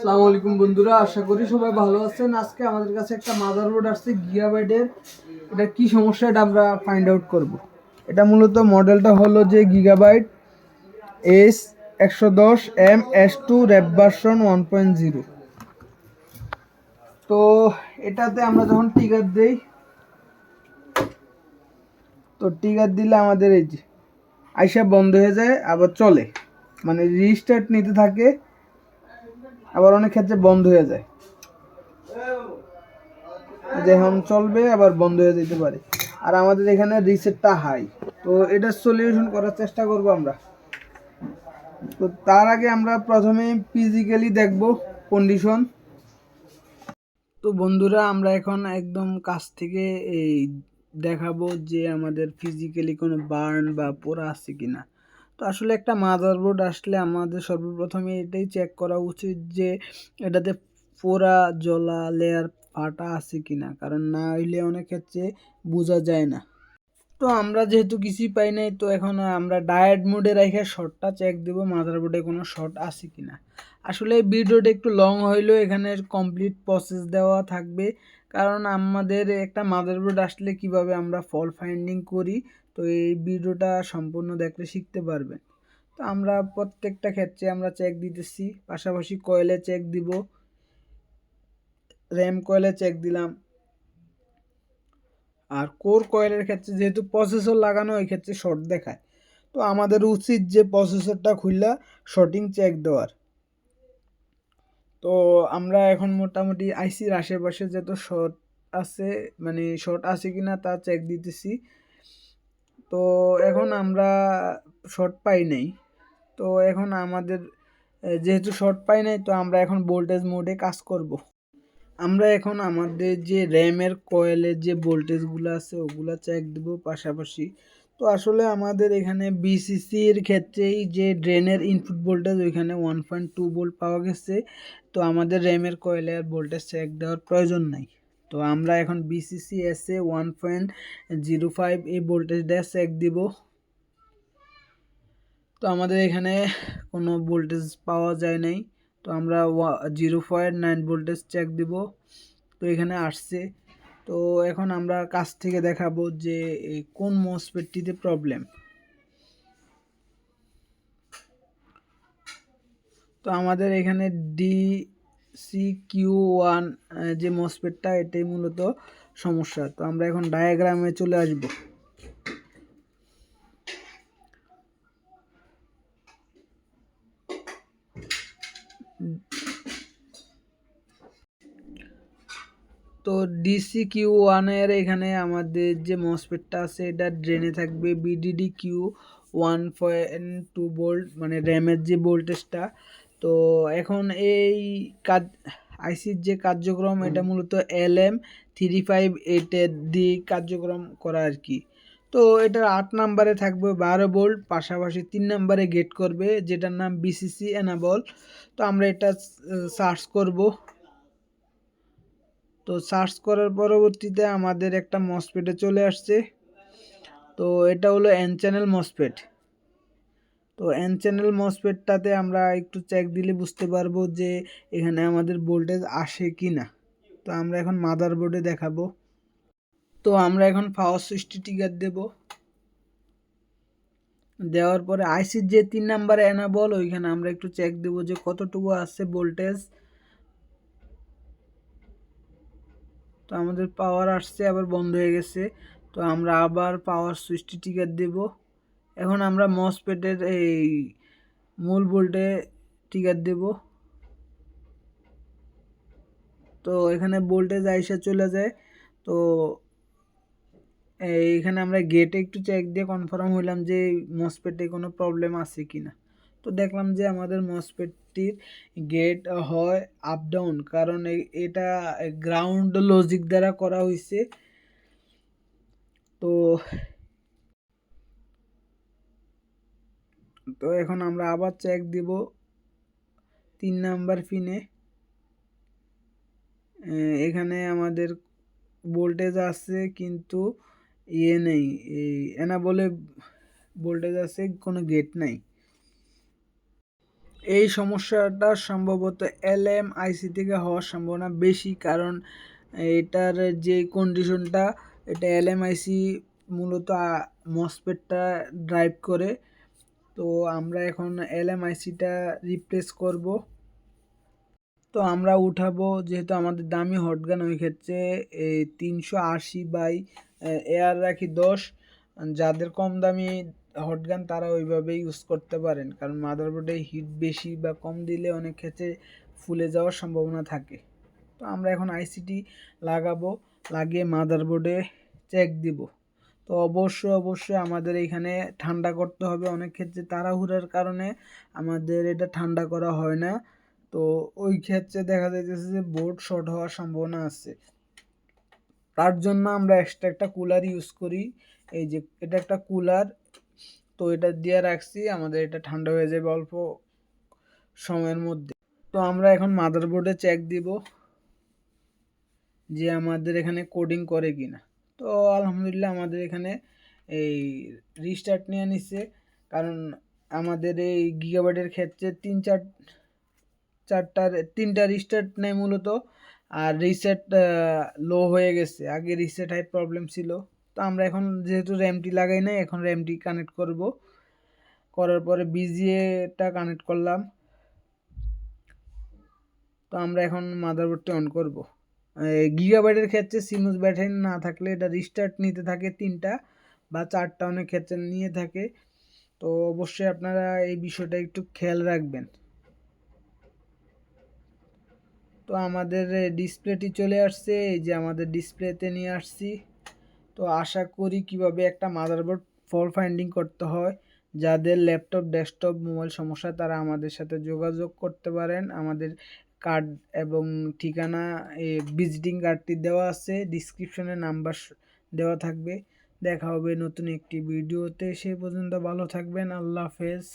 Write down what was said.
আসসালামু আলাইকুম বন্ধুরা, আশা করি সবাই ভালো আছেন। আজকে আমাদের কাছে একটা মাদারবোর্ড আসছে গিগাবাইটের। এটা কি সমস্যা এটা আমরা ফাইন্ড আউট করব। এটা মূলত মডেলটা হলো যে gigabyte S110M S2 rap version 1.0। তো এটাতে আমরা যখন ট্রিগার দেই, তো ট্রিগার দিলে আমাদের এই যে আইসা বন্ধ হয়ে যায়, আবার চলে, মানে রিস্টার্ট নিতে থাকে, আবার অনেক ক্ষেত্রে বন্ধ হয়ে যায়, যখন চলবে আবার বন্ধ হয়ে যেতে পারে। আর আমাদের এখানে রিসেটটা হাই। তো এটার সলিউশন করার চেষ্টা করব আমরা। তো তার আগে আমরা প্রথমে ফিজিক্যালি দেখব কন্ডিশন। তো বন্ধুরা, আমরা এখন একদম কাছ থেকে এই দেখাবো যে আমাদের ফিজিক্যালি কোনো বার্ন বা পোড়া আছে কিনা। তো আসলে একটা মাদারবোর্ড আসলে আমাদের সর্বপ্রথমে এটাই চেক করা উচিত যে এটাতে পোড়া জ্বলা লেয়ার ফাটা আছে কিনা, কারণ না হইলে অনেক ক্ষেত্রে বোঝা যায় না। তো আমরা যেহেতু কিছুই পাই নাই, তো এখন আমরা ডায়েট মোডে রেখে শর্টটা চেক দেব মাদারবোর্ডে কোনো শর্ট আছে কিনা। আসলে ভিডিওটা একটু লং হইলেও এখানে কমপ্লিট প্রসেস দেওয়া থাকবে, কারণ আমাদের একটা মাদারবোর্ড আসলে কিভাবে আমরা ফল্ট ফাইন্ডিং করি, তো এই ভিডিওটা সম্পূর্ণ দেখলে শিখতে পারবেন। তো আমরা প্রত্যেকটা ক্ষেত্রে আমরা চেক দিতেছি, পাশাপাশি কয়েলে চেক দিব, র্যাম কয়েলে চেক দিলাম। আর কোর কয়েলের ক্ষেত্রে যেহেতু প্রসেসর লাগানো, ওই ক্ষেত্রে শর্ট দেখায়। তো আমাদের উচিত যে প্রসেসরটা খুললা শর্টিং চেক দেওয়ার। তো আমরা এখন মোটামুটি আইসির আশেপাশে যত শর্ট আছে, মানে শর্ট আছে কিনা তা চেক দিতেছি। তো এখন আমরা শর্ট পাই নাই। তো এখন আমাদের যেহেতু শর্ট পাই নাই, তো আমরা এখন ভোল্টেজ মোডে কাজ করব। আমরা এখন আমাদের যে র্যামের কয়েলের যে ভোল্টেজগুলো আছে ওগুলো চেক দেব পাশাপাশি। তো আসলে আমাদের এখানে বিসিসির ক্ষেত্রেই যে ড্রেনের ইনপুট ভোল্টেজ ওইখানে 1.2 ভোল্ট পাওয়া গেছে। তো আমাদের র্যামের কয়েলের ভোল্টেজ চেক দেওয়ার প্রয়োজন নাই। তো আমরা এখন বিসিসি এসে 1.05 এই ভোল্টেজটা চেক দিব। তো আমাদের এখানে কোনো ভোল্টেজ পাওয়া যায় নাই। তো আমরা 0.9 ভোল্টেজ চেক দিব। তো এখানে আসছে। তো এখন আমরা কাছ থেকে দেখাবো যে কোন মসফেটটিতে প্রবলেম। তো আমাদের এখানে DC-Q1 যে মসফেটটা, এটাই মূলত সমস্যা। তো আমরা এখন ডায়াগ্রামে চলে আসব। তো DC-Q1 এর এখানে আমাদের যে মসফেটটা আছে এটা ড্রেনে থাকবে VDD-Q 1.2 ভোল্ট, মানে র্যামের যে ভোল্টেজটা। তো এখন এই কাজ আইসির যে কার্যক্রম, এটা মূলত LM358 এর দিয়ে কার্যক্রম করা আর কি। তো এটার 8 নাম্বারে থাকবে 12 ভোল্ট, পাশাপাশি 3 নাম্বারে গেট করবে যেটার নাম BCC এনাবল। তো আমরা এটা সার্চ করব। তো সার্চ করার পরবর্তীতে আমাদের একটা মসফেটে চলে আসছে। তো এটা হলো এন চ্যানেল মসফেট। তো এন চ্যানেল মসফেটটাতে আমরা একটু চেক দিলে বুঝতে পারবো যে এখানে আমাদের ভোল্টেজ আসে কি না। তো আমরা এখন মাদারবোর্ডে দেখাবো। তো আমরা এখন পাওয়ার সুইচটি ট্রিগার দেব। দেওয়ার পরে আইসির যে 3 নাম্বারে এনাবল, ওইখানে আমরা একটু চেক দেব যে কতটুকু আছে ভোল্টেজ। তো আমাদের পাওয়ার আসছে, আবার বন্ধ হয়ে গেছে। তো আমরা আবার পাওয়ার সুইচটি ট্রিগার দেব। এখন আমরা মসফেটের এই মূল ভোল্টে ট্রিগার দেব। তো এখানে ভোল্টেজ আইসা চলে যায়। তো এইখানে আমরা গেটে একটু চেক দিয়ে কনফার্ম হইলাম যে মসফেটে কোনো প্রবলেম আছে কিনা। তো দেখলাম যে আমাদের মসফেটটির গেট হয় আপ ডাউন, কারণ এটা গ্রাউন্ড লজিক দ্বারা করা হয়েছে। তো তো এখন আমরা আবার চেক দিব 3 নাম্বার পিনে। এখানে আমাদের ভোল্টেজ আছে কিন্তু নেই, এই বলে ভোল্টেজ আছে, কোনো গেট নাই। এই সমস্যাটা সম্ভবত LM-IC থেকে হওয়ার সম্ভাবনা বেশি, কারণ এটার যে কন্ডিশনটা, এটা LM-IC মূলত মসফেটটা ড্রাইভ করে। তো আমরা এখন LM-ICটা রিপ্লেস করব। তো আমরা উঠাবো, যেহেতু আমাদের দামি হটগান, ওই ক্ষেত্রে এই 380 এয়ার রাখি 10। যাদের কম দামি হটগান তারা ওইভাবে ইউজ করতে পারেন, কারণ মাদারবোর্ডে হিট বেশি বা কম দিলে অনেক ক্ষেত্রে ফুলে যাওয়ার সম্ভাবনা থাকে। তো আমরা এখন আইসিটি লাগাবো, লাগিয়ে মাদারবোর্ডে চেক দিব। তো অবশ্যই আমাদের এখানে ঠান্ডা করতে হবে। অনেক ক্ষেত্রে তাড়াহুড়ার কারণে আমাদের এটা ঠান্ডা করা হয় না। তো ওই ক্ষেত্রে দেখা যাইতেছে যে বোর্ড শর্ট হওয়ার সম্ভাবনা আছে। তার জন্য আমরা এক্সট্রা একটা কুলার ইউজ করি। এই যে এটা একটা কুলার, তো এটা দিয়ে রাখছি, আমাদের এটা ঠান্ডা হয়ে যাবে অল্প সময়ের মধ্যে। তো আমরা এখন মাদারবোর্ডে চেক দিব যে আমাদের এখানে কোডিং করে কিনা। তো আলহামদুলিল্লাহ আমাদের এখানে এই রিস্টার্ট নিয়ে নিচ্ছে, কারণ আমাদের এই গিগাবাইটের ক্ষেত্রে তিনটা রিস্টার্ট নেয় মূলত। আর রিসেট লো হয়ে গেছে, আগে রিসেট হাই প্রবলেম ছিল। তো আমরা এখন যেহেতু র্যামটি লাগাই নাই, এখন র্যামটি কানেক্ট করব। করার পরে বিজিএটা কানেক্ট করলাম। তো আমরা এখন মাদারবোর্ডটি অন করব। গিগাবাইটের ক্ষেত্রে সিমুস ব্যাটারি না থাকলে এটা রিস্টার্ট নিতে থাকে 3টা বা 4টা অনেক ক্ষেত্রে নিয়ে থাকে। তো অবশ্যই আপনারা এই বিষয়টা একটু খেয়াল রাখবেন। তো আমাদের ডিসপ্লেটি চলে আসছে, এই যে আমাদের ডিসপ্লেতে নিয়ে আসছি। তো আশা করি কিভাবে একটা মাদারবোর্ড ফল্ট ফাইন্ডিং করতে হয়। যাদের ল্যাপটপ, ডেস্কটপ, মোবাইল সমস্যা, তারা আমাদের সাথে যোগাযোগ করতে পারেন। আমাদের কার্ড এবং ঠিকানা, ভিজিটিং কার্ডটি দেওয়া আছে, ডিসক্রিপশনে নাম্বার দেওয়া থাকবে। দেখা হবে নতুন একটি ভিডিওতে। সেই পর্যন্ত ভালো থাকবেন। আল্লাহ হাফেজ।